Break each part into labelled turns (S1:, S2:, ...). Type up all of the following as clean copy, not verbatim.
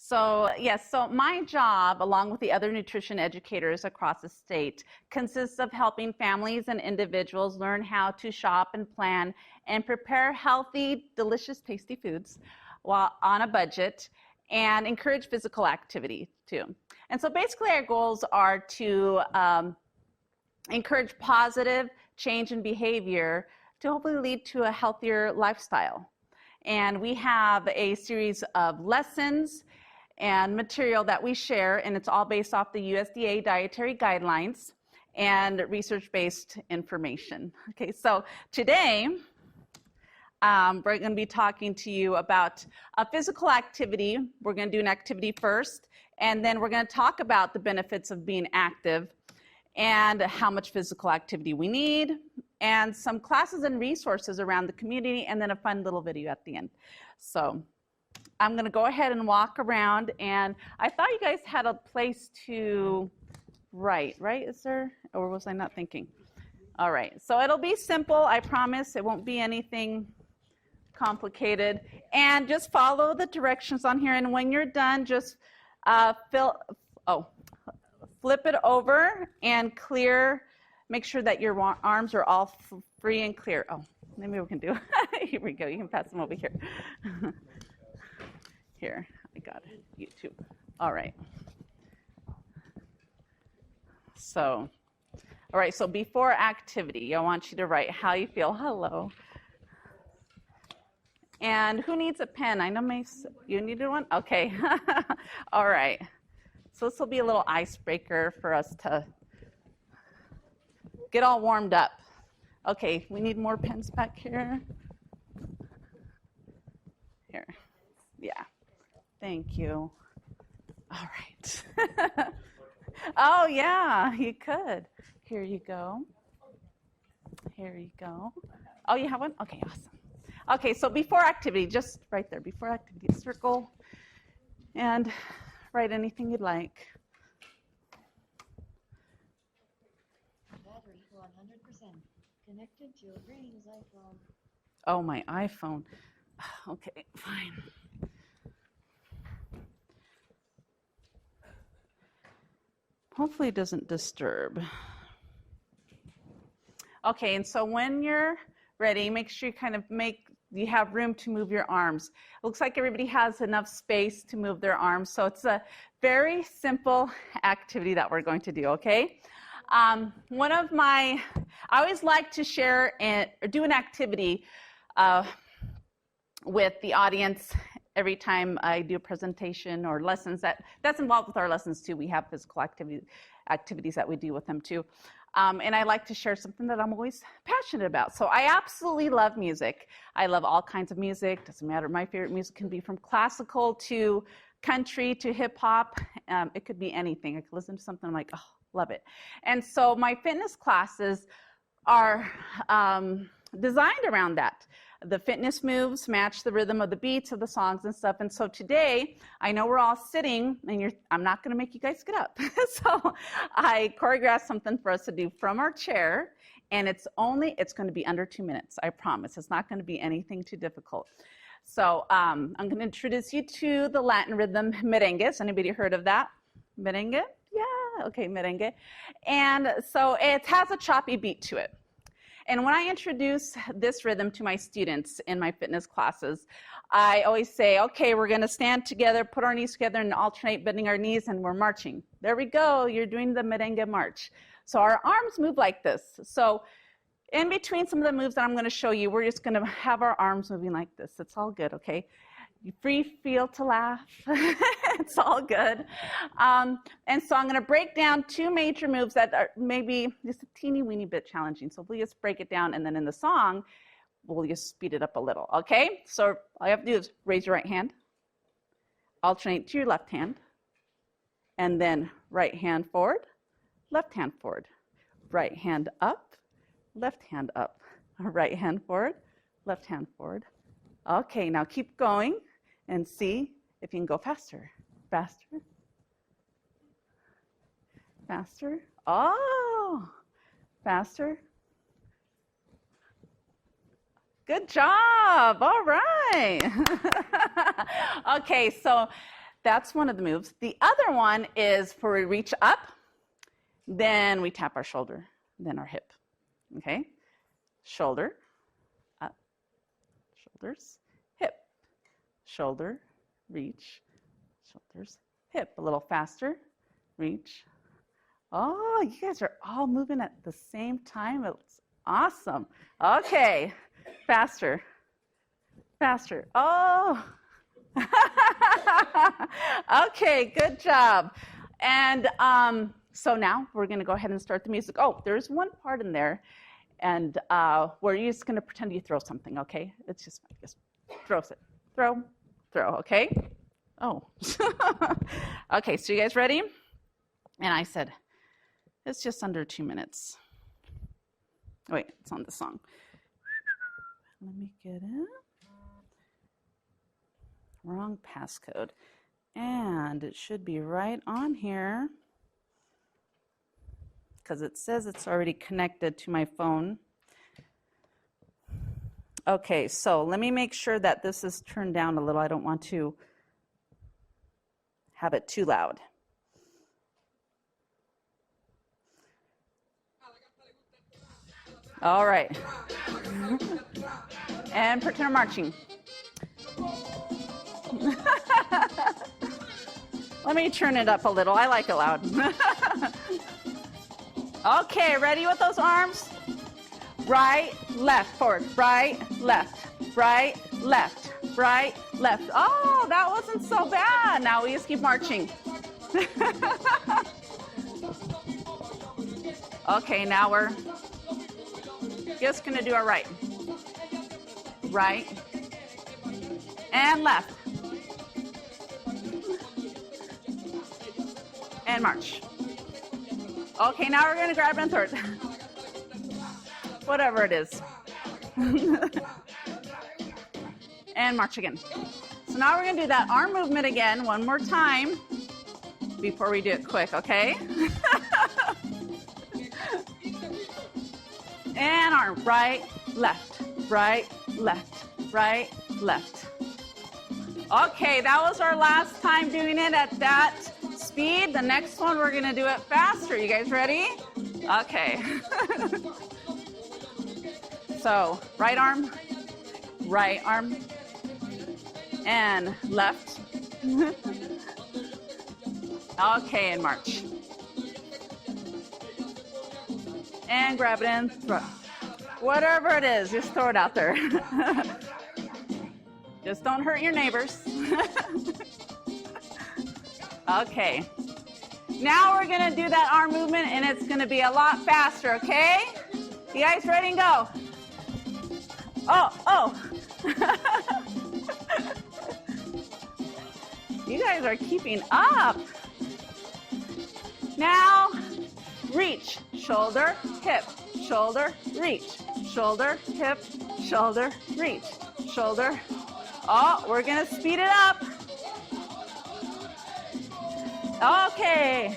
S1: So yes, so my job, along with the other nutrition educators across the state, consists of helping families and individuals learn how to shop and plan and prepare healthy, delicious, tasty foods while on a budget, and encourage physical activity too. And so basically our goals are to encourage positive change in behavior to hopefully lead to a healthier lifestyle. And we have a series of lessons and material that we share, and it's all based off the USDA dietary guidelines and research-based information. Okay, so today we're going to be talking to you about a physical activity. We're going to do an activity first, and then we're going to talk about the benefits of being active and how much physical activity we need, and some classes and resources around the community, and then a fun little video at the end. So I'm going to go ahead and walk around, and I thought you guys had a place to write, right? Is there, or was I not thinking? All right, so it'll be simple, I promise. It won't be anything complicated. And just follow the directions on here, and when you're done, just flip it over and clear. Make sure that your arms are all free and clear. Oh, maybe we can do it. Here we go. You can pass them over here. Here, I got it. YouTube. All right. So, all right. So before activity, I want you to write how you feel. Hello. And who needs a pen? I know you needed one? Okay. All right. So this will be a little icebreaker for us to get all warmed up. Okay, we need more pens back here. Here. Yeah. Thank you. All right. Oh, yeah, you could. Here you go. Here you go. Oh, you have one? Okay, awesome. Okay, so before activity, just right there, before activity, circle and write anything you'd like.
S2: Battery 100%. Connected to your Reina's iPhone.
S1: Oh, my iPhone. Okay, fine. Hopefully it doesn't disturb. Okay, and so when you're ready, make sure you have room to move your arms. It looks like everybody has enough space to move their arms, so it's a very simple activity that we're going to do, okay? I always like to share or do an activity with the audience every time I do a presentation or lessons that's involved with our lessons too. We have physical activities that we do with them too. And I like to share something that I'm always passionate about. So I absolutely love music. I love all kinds of music. Doesn't matter. My favorite music can be from classical to country to hip hop. It could be anything. I could listen to something, I'm like, oh, love it. And so my fitness classes are designed around that. The fitness moves match the rhythm of the beats of the songs and stuff. And so today, I know we're all sitting, and I'm not going to make you guys get up. So I choreographed something for us to do from our chair, and it's going to be under 2 minutes. I promise. It's not going to be anything too difficult. So I'm going to introduce you to the Latin rhythm merengue. Has anybody heard of that? Merengue? Yeah. Okay, merengue. And so it has a choppy beat to it. And when I introduce this rhythm to my students in my fitness classes, I always say, okay, we're going to stand together, put our knees together, and alternate bending our knees, and we're marching. There we go. You're doing the merengue march. So our arms move like this. So in between some of the moves that I'm going to show you, we're just going to have our arms moving like this. It's all good, okay? You feel to laugh. It's all good. And so I'm going to break down two major moves that are maybe just a teeny weeny bit challenging. So we'll just break it down, and then in the song, we'll just speed it up a little, okay? So all you have to do is raise your right hand, alternate to your left hand, and then right hand forward, left hand forward, right hand up, left hand up, right hand forward, left hand forward. Okay, now keep going and see if you can go faster. Faster. Faster. Oh, faster. Good job. All right. Okay, so That's one of the moves. The other one is where we reach up, then we tap our shoulder, then our hip. Okay? Shoulder, up, shoulders, hip, shoulder, reach, shoulders, hip. A little faster, reach. Oh, you guys are all moving at the same time. It's awesome. Okay, faster, faster. Oh, okay, good job. And so now we're going to go ahead and start the music. Oh, there's one part in there, and where you're just going to pretend you throw something, okay? It's just throws it. Throw, okay? Oh. Okay, so you guys ready? And I said, it's just under 2 minutes. Wait, it's on the song. Let me get it. Wrong passcode. And it should be right on here because it says it's already connected to my phone. Okay, so let me make sure that this is turned down a little. I don't want to have it too loud. All right. And pretend marching. Let me turn it up a little. I like it loud. Okay, ready with those arms? Right, left, forward. Right, left, right, left, right, left. Oh, that wasn't so bad. Now we just keep marching. Okay, now we're just gonna do our right. Right and left. And march. Okay, now we're gonna grab and third. Whatever it is. And march again. So now we're gonna do that arm movement again one more time before we do it quick, okay? And arm, right, left, right, left, right, left. Okay, that was our last time doing it at that speed. The next one, we're gonna do it faster. You guys ready? Okay. So, right arm, and left. Okay, and march. And grab it and throw. Whatever it is, just throw it out there. Just don't hurt your neighbors. Okay. Now we're gonna do that arm movement and it's gonna be a lot faster, okay? You guys ready and go? Oh. You guys are keeping up. Now, reach, shoulder, hip, shoulder, reach, shoulder, hip, shoulder, reach, shoulder. Oh, we're gonna speed it up. Okay.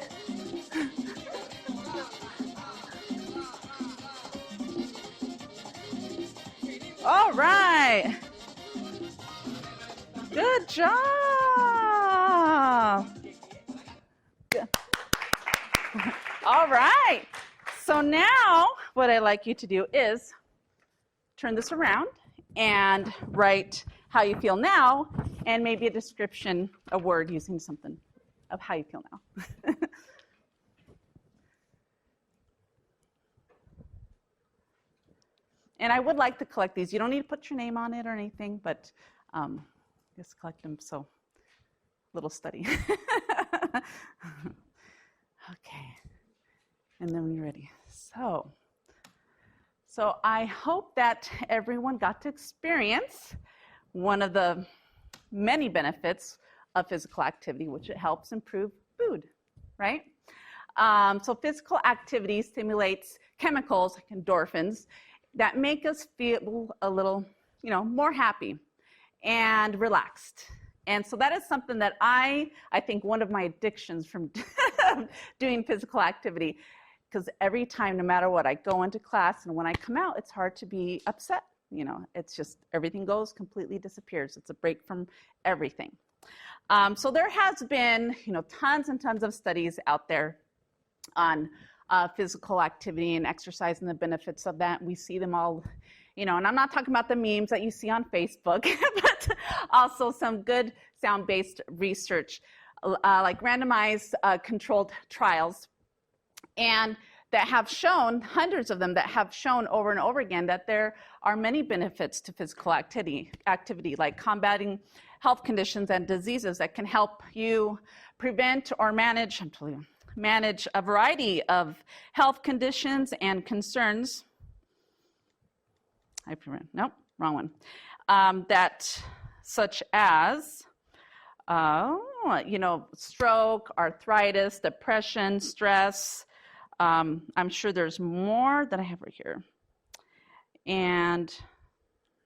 S1: All right. Good job. Good. All right. So now what I'd like you to do is turn this around and write how you feel now and maybe a description, a word using something of how you feel now. And I would like to collect these. You don't need to put your name on it or anything, but just collect them, so little study. Okay, and then when you're ready. So I hope that everyone got to experience one of the many benefits of physical activity, which it helps improve mood, right? So physical activity stimulates chemicals like endorphins that make us feel a little, more happy and relaxed. And so that is something that I think one of my addictions from doing physical activity, because every time, no matter what, I go into class and when I come out, it's hard to be upset. It's just everything completely disappears. It's a break from everything. So there has been, tons and tons of studies out there on physical activity and exercise and the benefits of that. We see them all, and I'm not talking about the memes that you see on Facebook, but also some good sound-based research, like randomized controlled trials, and that have shown, hundreds of them, that have shown over and over again that there are many benefits to physical activity like combating health conditions and diseases that can help you prevent or manage a variety of health conditions and concerns. Nope, wrong one. That such as, stroke, arthritis, depression, stress. I'm sure there's more that I have right here. And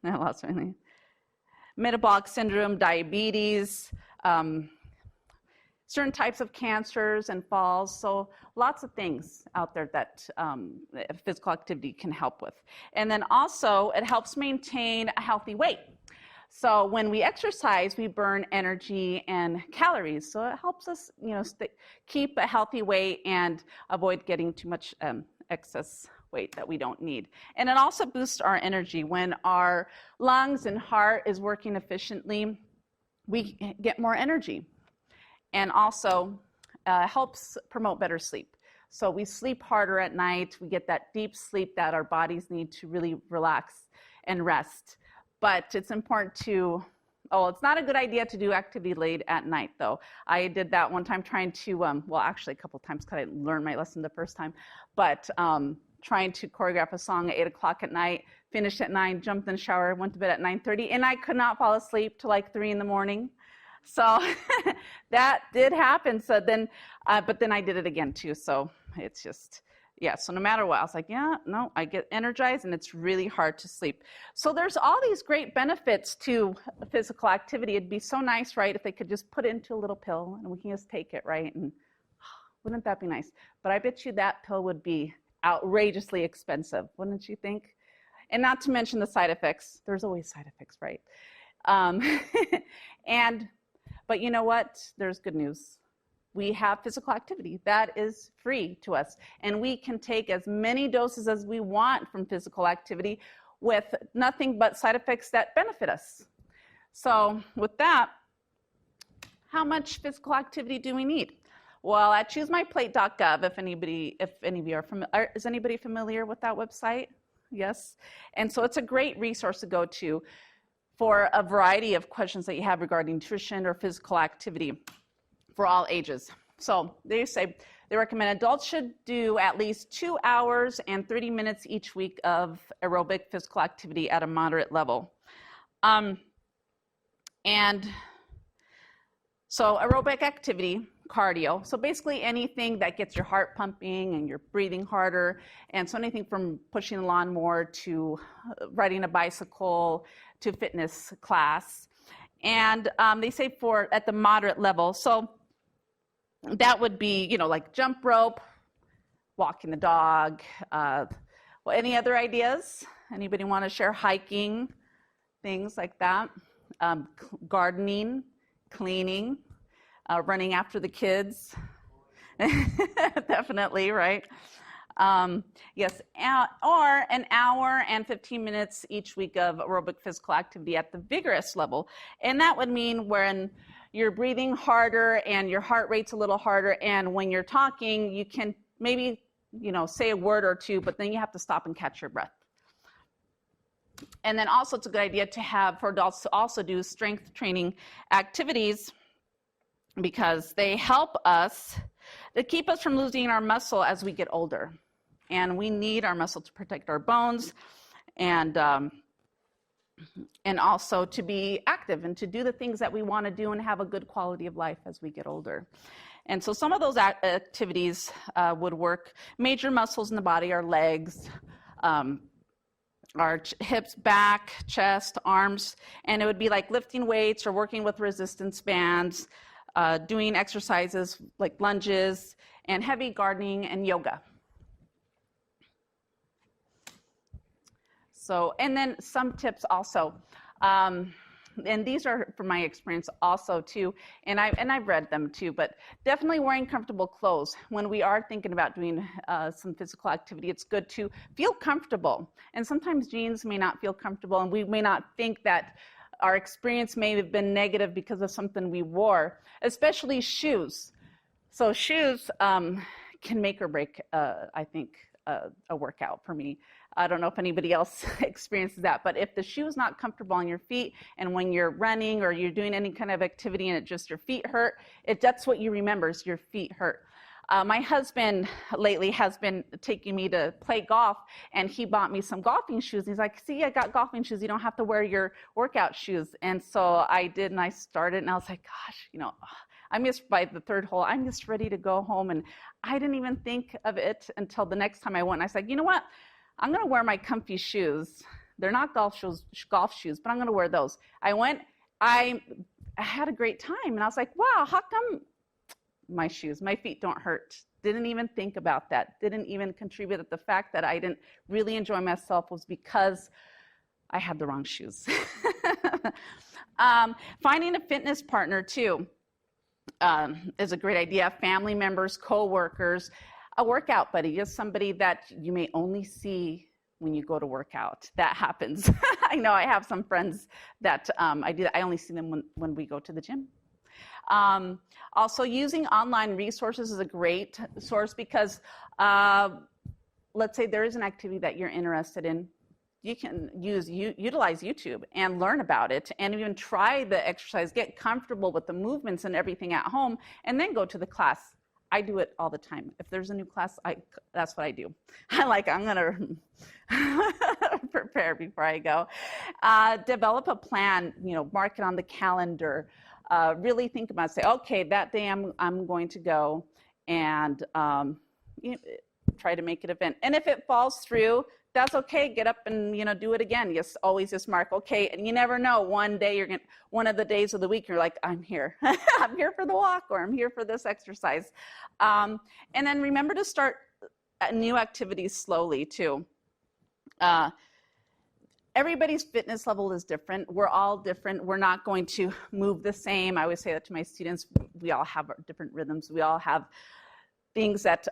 S1: I lost my name. Metabolic syndrome, diabetes, certain types of cancers and falls. So lots of things out there that physical activity can help with. And then also it helps maintain a healthy weight. So when we exercise, we burn energy and calories. So it helps us, keep a healthy weight and avoid getting too much excess weight that we don't need. And it also boosts our energy. When our lungs and heart is working efficiently, we get more energy. And also helps promote better sleep. So we sleep harder at night. We get that deep sleep that our bodies need to really relax and rest. But it's important it's not a good idea to do activity late at night, though. I did that one time trying to, actually a couple times because I learned my lesson the first time, but trying to choreograph a song at 8 o'clock at night, finished at 9, jumped in the shower, went to bed at 9:30, and I could not fall asleep till like 3 in the morning. So that did happen. So then, but then I did it again too. So it's just, so no matter what, I was like, I get energized and it's really hard to sleep. So there's all these great benefits to physical activity. It'd be so nice, right, if they could just put it into a little pill and we can just take it, right? And wouldn't that be nice? But I bet you that pill would be outrageously expensive, wouldn't you think? And not to mention the side effects. There's always side effects, right? But you know what? There's good news. We have physical activity that is free to us, and we can take as many doses as we want from physical activity with nothing but side effects that benefit us. So with that, how much physical activity do we need? Well, at choosemyplate.gov, if any of you are familiar, is anybody familiar with that website? Yes. And so it's a great resource to go to for a variety of questions that you have regarding nutrition or physical activity for all ages. So they recommend adults should do at least 2 hours and 30 minutes each week of aerobic physical activity at a moderate level. And so aerobic activity, cardio, so basically anything that gets your heart pumping and you're breathing harder, and so anything from pushing the lawnmower to riding a bicycle to fitness class. And they say at the moderate level, so that would be, like jump rope, walking the dog. Any other ideas? Anybody want to share? Hiking, things like that. Gardening, cleaning, running after the kids. Definitely, right? Yes, or an hour and 15 minutes each week of aerobic physical activity at the vigorous level. And that would mean when you're breathing harder and your heart rate's a little harder, and when you're talking, you can maybe, say a word or two, but then you have to stop and catch your breath. And then also it's a good idea to have for adults to also do strength training activities, because they help us to keep us from losing our muscle as we get older. And we need our muscle to protect our bones and also to be active and to do the things that we want to do and have a good quality of life as we get older. And so some of those activities would work. Major muscles in the body, our legs, our hips, back, chest, arms, and it would be like lifting weights or working with resistance bands, doing exercises like lunges, and heavy gardening and yoga. So, and then some tips also. and these are from my experience also too, and I've read them too, but definitely wearing comfortable clothes. When we are thinking about doing some physical activity, it's good to feel comfortable. And sometimes jeans may not feel comfortable, and we may not think that our experience may have been negative because of something we wore, especially shoes. So shoes can make or break, I think, a workout for me. I don't know if anybody else experiences that, but if the shoe is not comfortable on your feet, and when you're running or you're doing any kind of activity and your feet hurt, that's what you remember is your feet hurt. My husband lately has been taking me to play golf, and he bought me some golfing shoes. He's like, see, I got golfing shoes. You don't have to wear your workout shoes. And so I did, and I started, and I was like, gosh, I missed by the third hole. I'm just ready to go home. And I didn't even think of it until the next time I went. I was like, you know what? I'm going to wear my comfy shoes. They're not golf shoes, but I'm going to wear those. I went, I had a great time. And I was like, wow, how come my feet don't hurt? Didn't even think about that. Didn't even contribute that the fact that I didn't really enjoy myself was because I had the wrong shoes. Finding a fitness partner too is a great idea. Family members, co-workers, a workout buddy, just somebody that you may only see when you go to work out. That happens. I know I have some friends that I only see them when we go to the gym. Also, using online resources is a great source because let's say there is an activity that you're interested in. You can utilize YouTube and learn about it and even try the exercise, get comfortable with the movements and everything at home, and then go to the class. I do it all the time. If there's a new class, that's what I do. I'm gonna prepare before I go. Develop a plan, mark it on the calendar. Really think about it. Say, okay, that day I'm going to go, and try to make it an event. And if it falls through, that's okay. Get up and do it again. Always just mark, okay. And you never know. One day one of the days of the week you're like, I'm here. I'm here for the walk, or I'm here for this exercise. And then remember to start new activities slowly too. Everybody's fitness level is different. We're all different. We're not going to move the same. I always say that to my students. We all have our different rhythms. We all have things that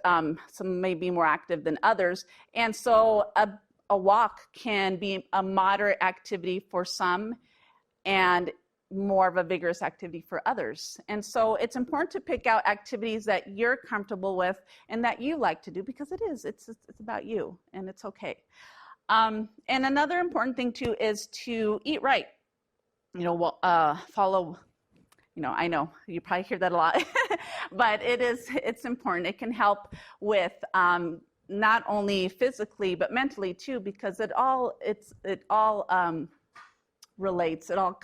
S1: some may be more active than others. And so a walk can be a moderate activity for some and more of a vigorous activity for others. And so it's important to pick out activities that you're comfortable with and that you like to do, because it's about you, and it's okay. And another important thing too is to eat right. Follow, I know you probably hear that a lot, but it's important. It can help with not only physically but mentally too, because it all relates. It all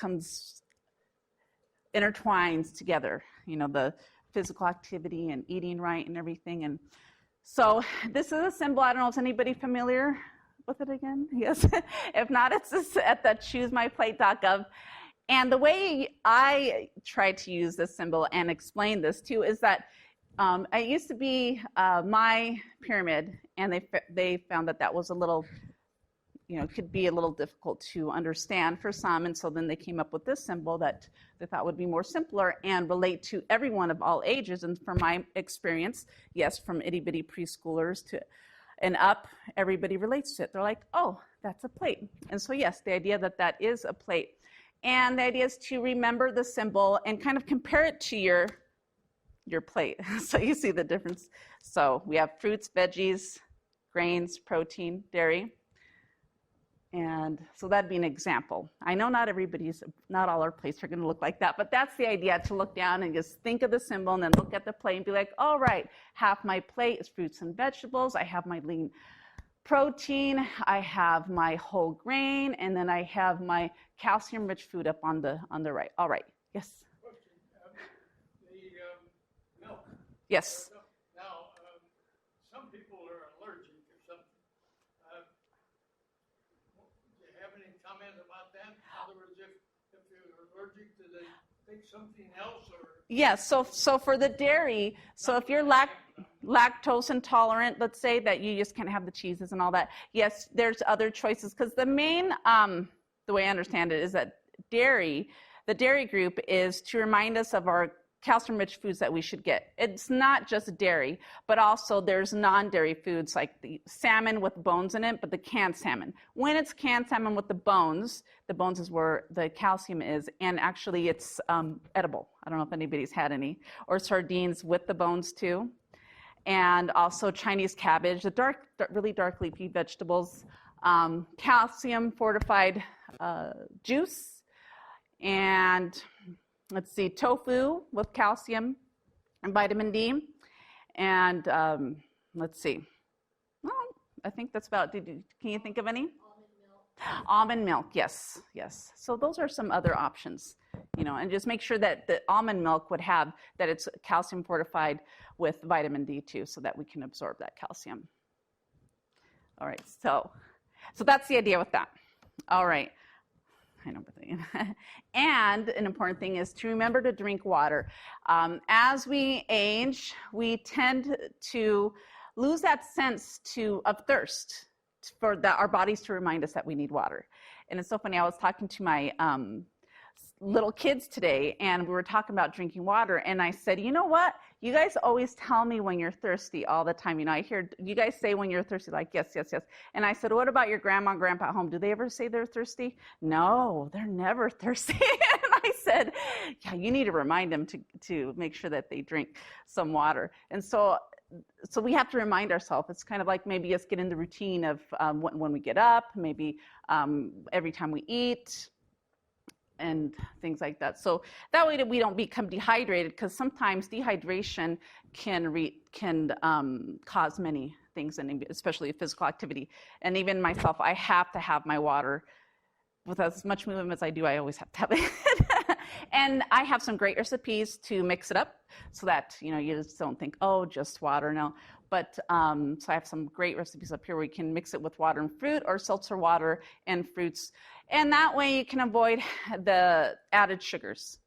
S1: intertwines together. The physical activity and eating right and everything. And so this is a symbol. I don't know if anybody familiar with it again. Yes. If not, it's just at the choosemyplate.gov. And the way I try to use this symbol and explain this too is that it used to be my pyramid, and they found that was a little, could be a little difficult to understand for some, and so then they came up with this symbol that they thought would be more simpler and relate to everyone of all ages. And from my experience, yes, from itty bitty preschoolers to and up, everybody relates to it. They're like, oh, that's a plate. And so yes, the idea that is a plate. And the idea is to remember the symbol and kind of compare it to your plate. So you see the difference. So we have fruits, veggies, grains, protein, dairy. And so that'd be an example. I know not all our plates are going to look like that, but that's the idea, to look down and just think of the symbol and then look at the plate and be like, all right, half my plate is fruits and vegetables. I have my lean protein, I have my whole grain, and then I have my calcium-rich food up on the right. All right. Yes.
S3: Question. The milk.
S1: Yes.
S3: Now, some people are allergic to something. Do you have any comment about that? In other words, if you're allergic, do they take something else, or?
S1: Yes. So for the dairy, so if you're lactose intolerant, let's say that you just can't have the cheeses and all that. Yes, there's other choices, because the main, the way I understand it is that dairy, the dairy group, is to remind us of our calcium-rich foods that we should get. It's not just dairy, but also there's non-dairy foods like the salmon with bones in it, but the canned salmon. When it's canned salmon with the bones is where the calcium is, and actually it's edible. I don't know if anybody's had any. Or sardines with the bones too. And also Chinese cabbage, the really dark leafy vegetables, calcium fortified juice, and let's see, tofu with calcium and vitamin D. And let's see. Well, I think that's about, can you think of any? Almond milk, yes, yes. So those are some other options, and just make sure that the almond milk would have, that it's calcium fortified with vitamin D too, so that we can absorb that calcium. All right, so that's the idea with that. All right. I know, but and an important thing is to remember to drink water. As we age, we tend to lose that sense of thirst for our bodies to remind us that we need water. And it's so funny, I was talking to my little kids today, and we were talking about drinking water, and I said, you know what? You guys always tell me when you're thirsty all the time. I hear you guys say when you're thirsty, like, yes, yes, yes. And I said, what about your grandma and grandpa at home? Do they ever say they're thirsty? No, they're never thirsty. And I said, yeah, you need to remind them to make sure that they drink some water. And so we have to remind ourselves. It's kind of like maybe us get in the routine of when we get up, maybe every time we eat, and things like that. So that way that we don't become dehydrated, because sometimes dehydration can cause many things, and especially physical activity. And even myself, I have to have my water. With as much movement as I do, I always have to have it. And I have some great recipes to mix it up so that, you just don't think, oh, just water. No. But so I have some great recipes up here where you can mix it with water and fruit, or seltzer water and fruits. And that way you can avoid the added sugars,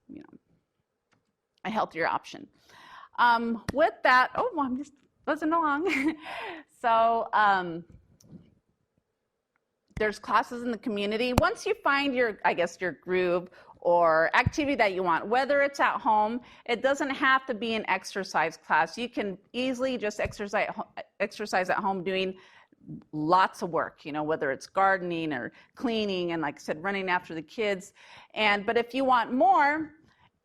S1: a healthier option. With that, I'm just buzzing along. So there's classes in the community. Once you find your groove or activity that you want, whether it's at home, it doesn't have to be an exercise class. You can easily just exercise at home doing lots of work, whether it's gardening or cleaning, and like I said, running after the kids. But if you want more,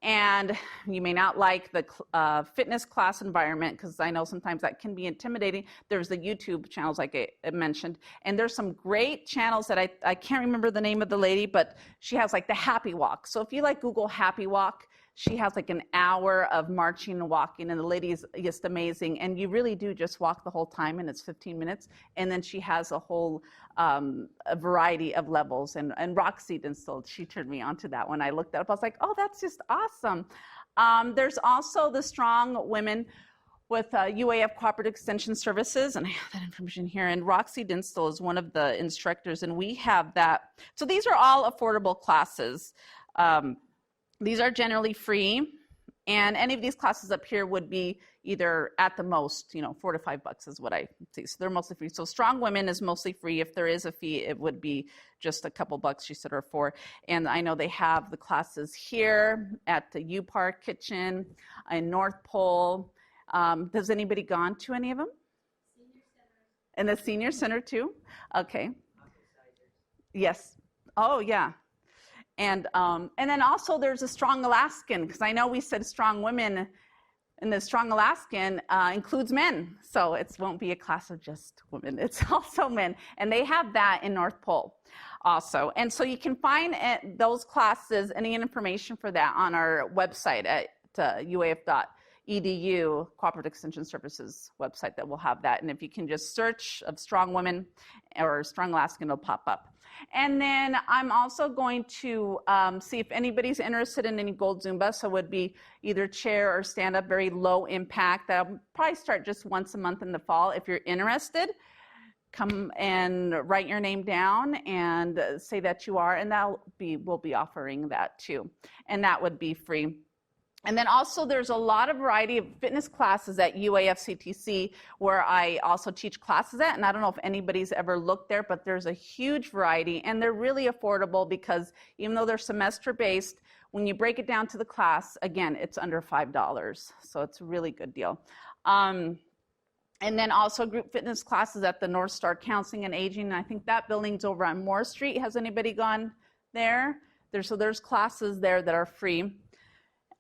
S1: and you may not like the fitness class environment, because I know sometimes that can be intimidating, there's the YouTube channels like I mentioned, and there's some great channels that I can't remember the name of the lady, but she has like the Happy Walk. So if you Google Happy Walk, she has like an hour of marching and walking, and the lady is just amazing. And you really do just walk the whole time, and it's 15 minutes. And then she has a whole a variety of levels. And Roxy Dinstall, she turned me on to that when I looked that up. I was like, oh, that's just awesome. There's also the Strong Women with UAF Cooperative Extension Services, and I have that information here. And Roxy Dinstall is one of the instructors, and we have that. So these are all affordable classes. These are generally free, and any of these classes up here would be either at the most, $4 to $5 is what I see. So they're mostly free. So Strong Women is mostly free. If there is a fee, it would be just a couple bucks, she said, or $4. And I know they have the classes here at the U Park Kitchen in North Pole. Has anybody gone to any of them?
S2: Senior center.
S1: And the senior center too? Okay. Yes. Oh, yeah. And then also there's a Strong Alaskan, because I know we said Strong Women, and the Strong Alaskan includes men. So it won't be a class of just women. It's also men. And they have that in North Pole also. And so you can find those classes, any information for that, on our website at uaf.edu, Cooperative Extension Services website, that will have that. And if you can just search of Strong Women or Strong Alaskan, it'll pop up. And then I'm also going to see if anybody's interested in any Gold Zumba. So it would be either chair or stand up, very low impact. That'll probably start just once a month in the fall. If you're interested, come and write your name down and say that you are, and we'll be offering that too. And that would be free. And then also there's a lot of variety of fitness classes at UAFCTC where I also teach classes at, and I don't know if anybody's ever looked there, but there's a huge variety, and they're really affordable because even though they're semester based, when you break it down to the class, again, it's under $5. So it's a really good deal. And then also group fitness classes at the North Star Counseling and Aging. And I think that building's over on Moore Street. Has anybody gone there? There's classes there that are free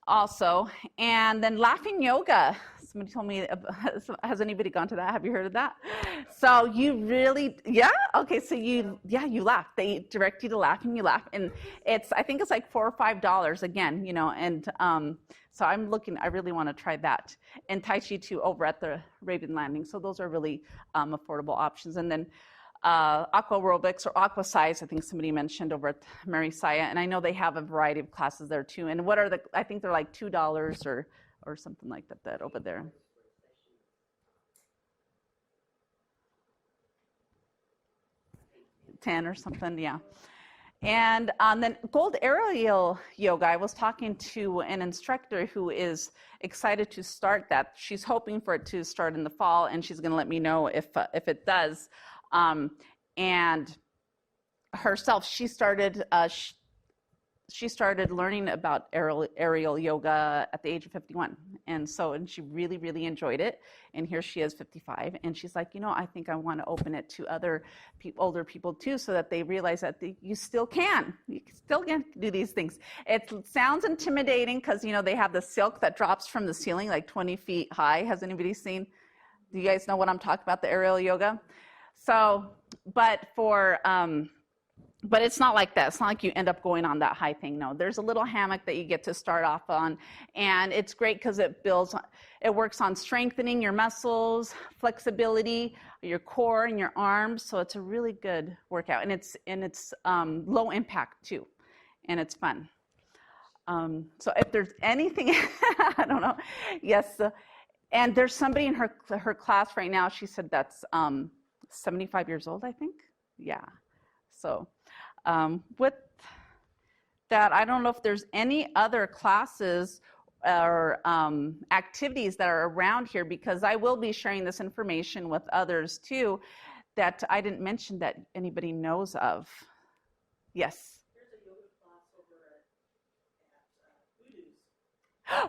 S1: also. And then laughing yoga. Somebody told me, has anybody gone to that? Have you heard of that? So you really, yeah? Okay, so you laugh. They direct you to laugh and you laugh. And I think it's like $4 or $5 again, you know, and so I really want to try that. And Tai Chi too over at the Raven Landing. So those are really affordable options. And then aqua aerobics or aqua size, I think somebody mentioned over at Mary Saya, and I know they have a variety of classes there too. And I think they're like $2 or something like that over there. $10 or something, yeah. And then Gold Aerial Yoga, I was talking to an instructor who is excited to start that. She's hoping for it to start in the fall, and she's going to let me know if it does. And herself, she started learning about aerial yoga at the age of 51. And she really, really enjoyed it. And here she is, 55. And she's like, you know, I think I want to open it to other older people too, so that they realize that you still can do these things. It sounds intimidating because, you know, they have the silk that drops from the ceiling like 20 feet high. Has anybody seen? Do you guys know what I'm talking about, the aerial yoga? So, but it's not like that. It's not like you end up going on that high thing. No, there's a little hammock that you get to start off on, and it's great because it works on strengthening your muscles, flexibility, your core and your arms. So it's a really good workout, and it's low impact too, and it's fun. So if there's anything, I don't know. Yes, and there's somebody in her class right now. She said that's 75 years old, I think. Yeah. So. With that, I don't know if there's any other classes or activities that are around here, because I will be sharing this information with others too that I didn't mention that anybody knows of. Yes?
S4: There's a yoga class over at Voodoo's.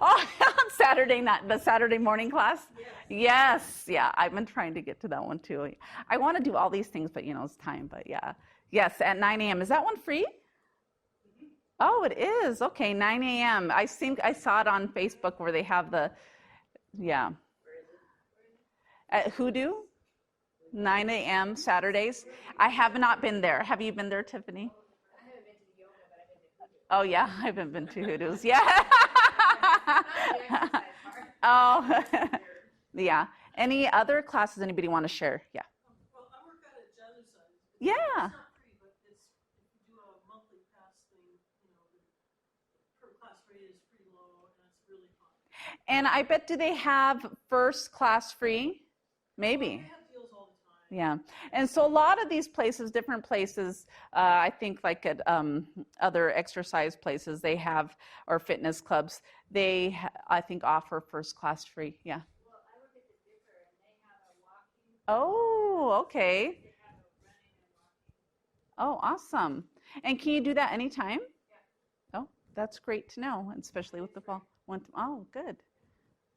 S1: Oh, on Saturday night, the Saturday morning class? Yes. Yeah, I've been trying to get to that one too. I want to do all these things, but you know, it's time, but yeah. Yes, at 9 a.m. Is that one free? Mm-hmm. Oh, it is. Okay, 9 a.m. I think I saw it on Facebook where they have yeah. At Hoodoo, 9 a.m. Saturdays. I have not been there. Have you been there, Tiffany?
S2: I haven't been to the yoga, but I've been to Hoodoo.
S1: Oh, yeah, I haven't been to Hoodoo's. Yeah. Oh, yeah. Any other classes anybody want to share? Yeah.
S4: Well, I work out at Genocide.
S1: Yeah.
S4: It's not free, but if you do a monthly pass thing, you know, the per class rate is pretty low, and it's really fun.
S1: And I bet, do they have first class free? Maybe.
S4: They have deals all the time.
S1: Yeah. And so a lot of these places, different places, I think like at other exercise places they have, or fitness clubs, they, I think, offer first class free. Yeah.
S2: Well, I work at the Dipper, and they have a walking.
S1: Oh, okay.
S2: They have a running and walking.
S1: Oh, awesome. And can you do that anytime?
S2: Yeah.
S1: Oh, that's great to know, especially with the fall. Oh, good.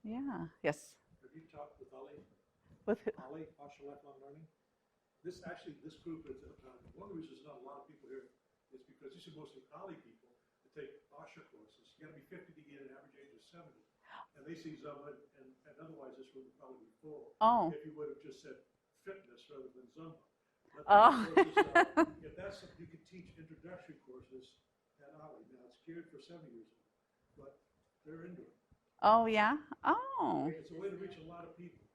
S1: Yeah. Yes.
S5: Have you talked with Ali?
S1: With who?
S5: Ali, Osher Lifelong Learning? This group is, one of the reasons there's not a lot of people here is because these are mostly Kali people that take Osher courses. You gotta be 50 to get an average age of 70. And they see Zumba, and otherwise this room would probably be full.
S1: Oh.
S5: If you would have just said fitness rather than Zumba.
S1: Oh.
S5: If that's something, you could teach introductory courses at Ali. Now, it's geared for 70 years old, but they're into it.
S1: Oh, yeah? Oh,
S5: It's a way to reach a lot of people.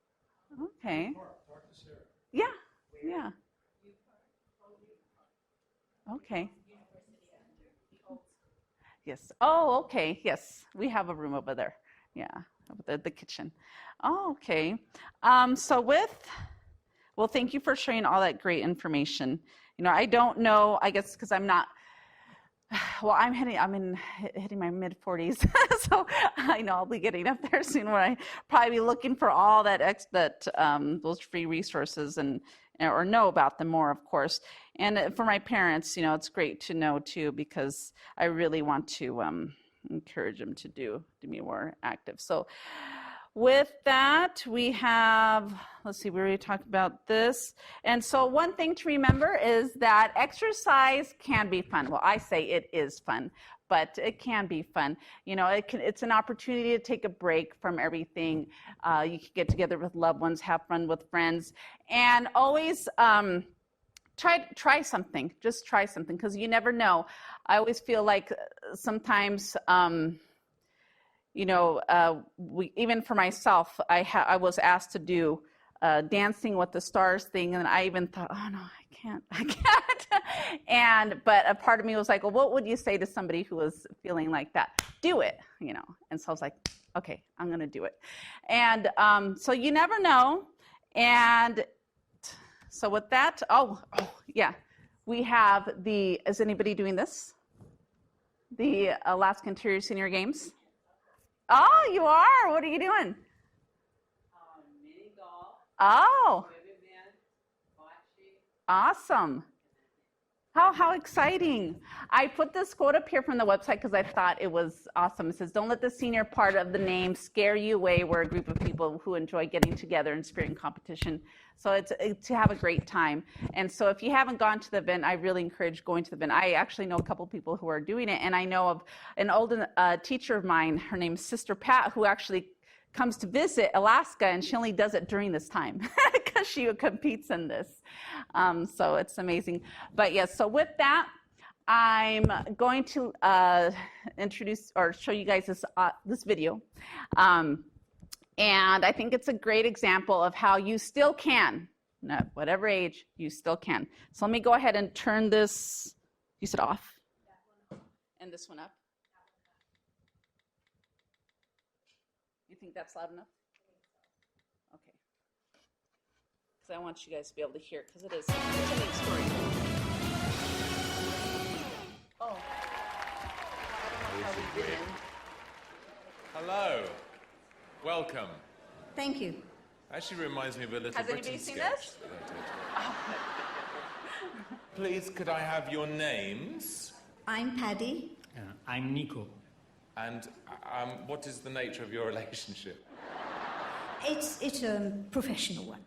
S1: okay.
S5: Talk to Sarah.
S1: Yeah, yeah. Okay. Yes. Oh, okay. Yes, we have a room over there. Yeah, over the kitchen. Oh, okay. Well, thank you for sharing all that great information. You know, I don't know, I guess because I'm not Well, hitting my mid 40s, so I know I'll be getting up there soon. Where I probably be looking for all those free resources or know about them more, of course. And for my parents, it's great to know too, because I really want to encourage them to be more active. So with that, we have, let's see, we already talked about this. And so one thing to remember is that exercise can be fun. Well, I say it is fun, but it can be fun. It's an opportunity to take a break from everything. You can get together with loved ones, have fun with friends, and always try something. Just try something, because you never know. I always feel like sometimes, even for myself, I was asked to do Dancing with the Stars thing, and I even thought, oh no, I can't. But a part of me was like, well, what would you say to somebody who was feeling like that? Do it, And so I was like, okay, I'm gonna do it. And so you never know. And so with that, yeah, we have is anybody doing this? The Alaska Interior Senior Games. Oh, you are? What are you doing?
S6: Mini golf.
S1: Oh.
S6: Swim event, bocce.
S1: Awesome. How exciting. I put this quote up here from the website because I thought it was awesome. It says, don't let the senior part of the name scare you away. We're a group of people who enjoy getting together in spirit and competition. So it's to have a great time. And so if you haven't gone to the event, I really encourage going to the event. I actually know a couple people who are doing it. And I know of an old teacher of mine, her name's Sister Pat, who actually comes to visit Alaska, and she only does it during this time because she competes in this. So it's amazing. But yes, so with that, I'm going to introduce or show you guys this video. And I think it's a great example of how you still can, at whatever age, you still can. So let me go ahead and turn this, you said off? And this one up? You think that's loud enough? Okay. Because I want you guys to be able to hear, because it's a neat story. Oh. How we doing?
S7: Hello. Welcome.
S2: Thank you.
S7: Actually reminds me of a little
S1: Has
S7: Britain
S1: anybody seen
S7: sketch
S1: this?
S7: that I did. Please, could I have your names?
S2: I'm Paddy.
S8: I'm Nico.
S7: And what is the nature of your relationship?
S2: It's a professional one.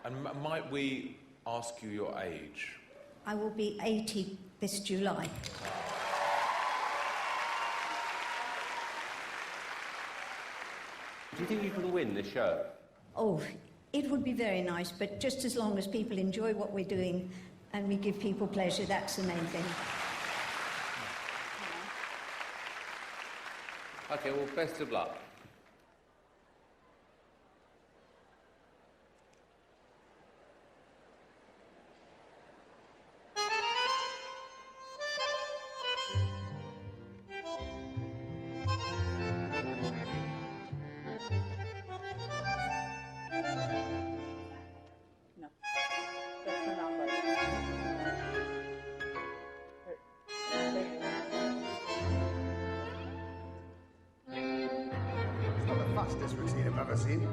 S7: And might we ask you your age?
S2: I will be 80 this July.
S9: Do you think you can win the show?
S2: Oh, it would be very nice, but just as long as people enjoy what we're doing and we give people pleasure, that's the main thing.
S9: Okay, well, best of luck.
S1: No. That's not right.
S10: It's not the fastest routine I've ever seen.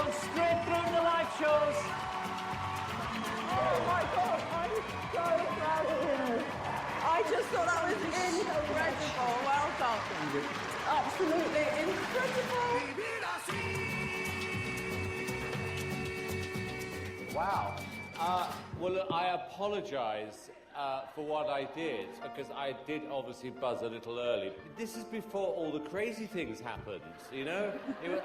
S8: Gone straight through the live shows.
S11: Oh my God, I'm so proud of you. I just thought that was incredible. Well done. Absolutely incredible.
S9: Wow. Well, look, I apologise for what I did, because I did obviously buzz a little early. This is before all the crazy things happened, you know?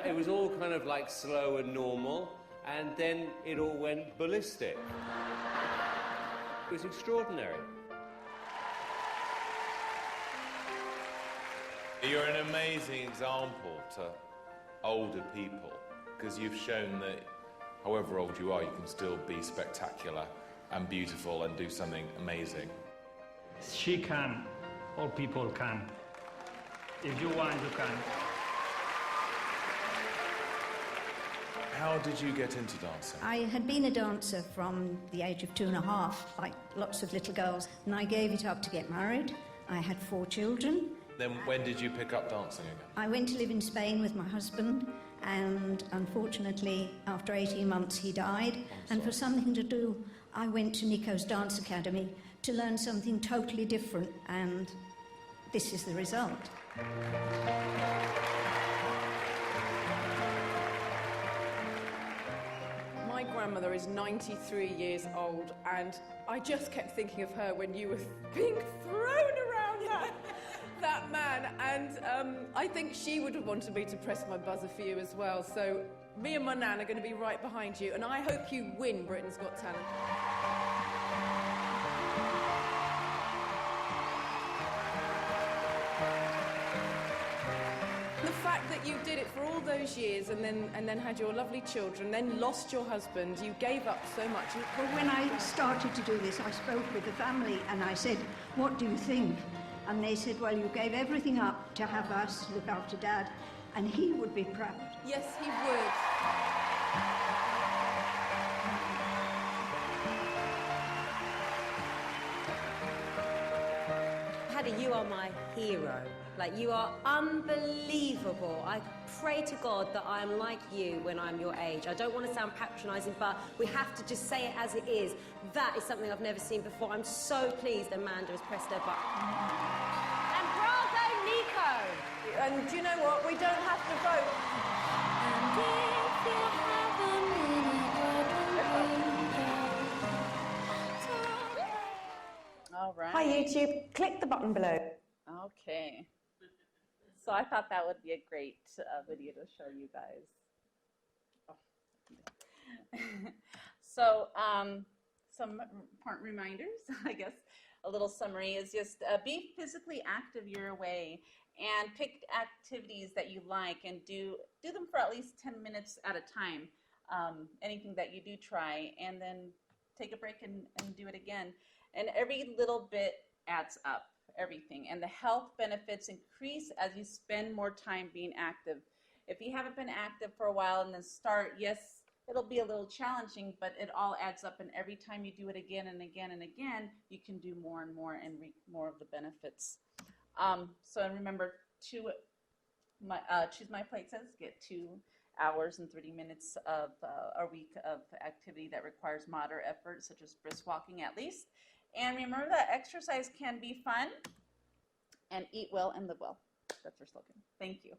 S9: It was all kind of like slow and normal, and then it all went ballistic. It was extraordinary.
S7: You're an amazing example to older people, because you've shown that however old you are, you can still be spectacular and beautiful and do something amazing.
S8: She can. All people can. If you want, you can.
S7: How did you get into dancing?
S2: I had been a dancer from the age of 2.5, like lots of little girls, and I gave it up to get married. I had 4 children.
S7: Then when did you pick up dancing again?
S2: I went to live in Spain with my husband, and unfortunately, after 18 months, he died. And for something to do, I went to Nico's Dance Academy to learn something totally different, and this is the result.
S11: My grandmother is 93 years old, and I just kept thinking of her when you were being thrown around that man, and I think she would have wanted me to press my buzzer for you as well. So me and my nan are going to be right behind you, and I hope you win Britain's Got Talent. The fact that you did it for all those years and then had your lovely children, then lost your husband, you gave up so much.
S2: Well, when I started to do this, I spoke with the family and I said, what do you think? And they said, well, you gave everything up to have us look after Dad, and he would be proud.
S11: Yes, he would.
S12: Paddy, you are my hero. Like, you are unbelievable. I pray to God that I am like you when I'm your age. I don't want to sound patronising, but we have to just say it as it is. That is something I've never seen before. I'm so pleased Amanda has pressed her button.
S11: And bravo, Nico! And do you know what? We don't have to vote.
S1: All right.
S13: Hi YouTube, click the button below.
S1: Okay. So I thought that would be a great video to show you guys. So some important reminders, I guess. A little summary is just be physically active your way and pick activities that you like and do them for at least 10 minutes at a time. Anything that you do try, and then take a break and do it again. And every little bit adds up, everything. And the health benefits increase as you spend more time being active. If you haven't been active for a while and then start, yes, it'll be a little challenging, but it all adds up. And every time you do it again and again and again, you can do more and more and reap more of the benefits. So remember, Choose My Plate says get 2 hours and 30 minutes of a week of activity that requires moderate effort, such as brisk walking at least. And remember that exercise can be fun, and eat well and live well. That's our slogan. Thank you.